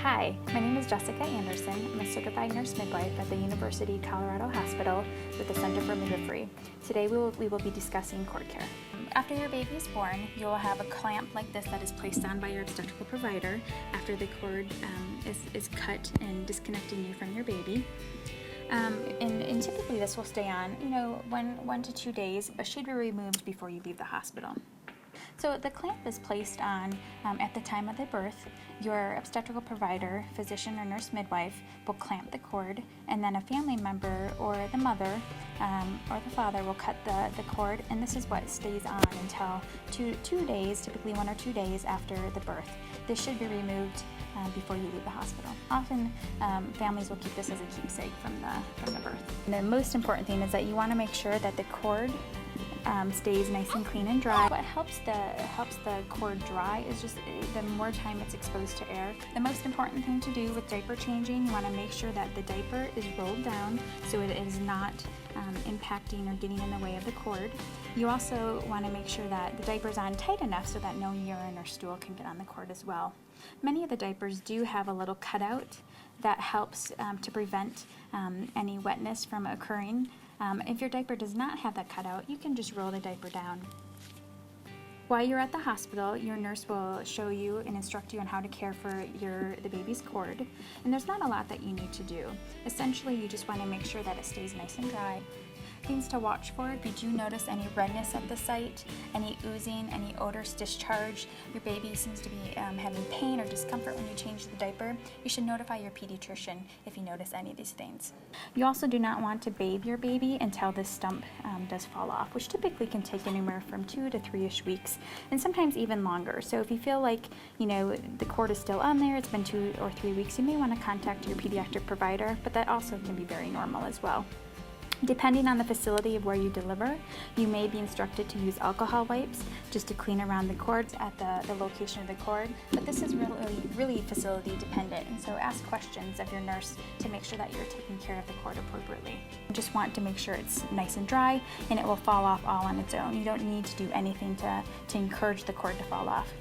Hi, my name is Jessica Anderson. I'm a certified nurse midwife at the University of Colorado Hospital with the Center for Midwifery. Today we will be discussing cord care. After your baby is born, you will have a clamp like this that is placed on by your obstetrical provider after the cord is cut and disconnecting you from your baby. And typically this will stay on, 1 to 2 days, but should be removed before you leave the hospital. So the clamp is placed on at the time of the birth. Your obstetrical provider, physician or nurse midwife will clamp the cord, and then a family member or the mother or the father will cut the cord, and this is what stays on until 2 days, typically 1 or 2 days after the birth. This should be removed before you leave the hospital. Often families will keep this as a keepsake from the birth. And the most important thing is that you want to make sure that the cord stays nice and clean and dry. What helps the cord dry is just the more time it's exposed to air. The most important thing to do with diaper changing, you want to make sure that the diaper is rolled down so it is not impacting or getting in the way of the cord. You also want to make sure that the diaper is on tight enough so that no urine or stool can get on the cord as well. Many of the diapers do have a little cutout that helps to prevent any wetness from occurring. If your diaper does not have that cutout, you can just roll the diaper down. While you're at the hospital, your nurse will show you and instruct you on how to care for the baby's cord. And there's not a lot that you need to do. Essentially, you just want to make sure that it stays nice and dry. Things to watch for: if you do notice any redness at the site, any oozing, any odorous discharge, your baby seems to be having pain or discomfort when you change the diaper, you should notify your pediatrician if you notice any of these things. You also do not want to bathe your baby until this stump does fall off, which typically can take anywhere from 2 to 3-ish weeks, and sometimes even longer. So if you feel like the cord is still on there, it's been 2 or 3 weeks, you may want to contact your pediatric provider, but that also can be very normal as well. Depending on the facility of where you deliver, you may be instructed to use alcohol wipes just to clean around the cords at the location of the cord, but this is really facility dependent, and so ask questions of your nurse to make sure that you're taking care of the cord appropriately. You just want to make sure it's nice and dry and it will fall off all on its own. You don't need to do anything to encourage the cord to fall off.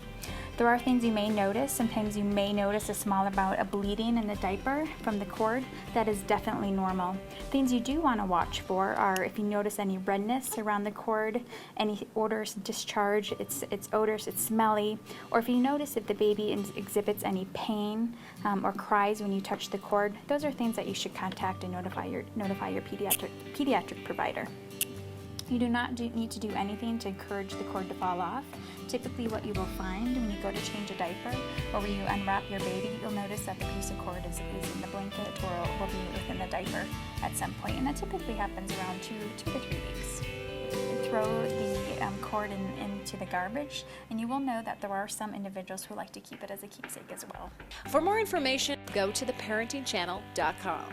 There are things you may notice. Sometimes you may notice a small amount of bleeding in the diaper from the cord. That is definitely normal. Things you do want to watch for are if you notice any redness around the cord, any odorous discharge, it's odorous, it's smelly, or if you notice if the baby exhibits any pain or cries when you touch the cord. Those are things that you should contact and notify your pediatric provider. You do not need to do anything to encourage the cord to fall off. Typically what you will find when you go to change a diaper or when you unwrap your baby, you'll notice that the piece of cord is in the blanket or will be within the diaper at some point, and that typically happens around 2 to 3 weeks. Throw the cord into the garbage, and you will know that there are some individuals who like to keep it as a keepsake as well. For more information, go to theparentingchannel.com.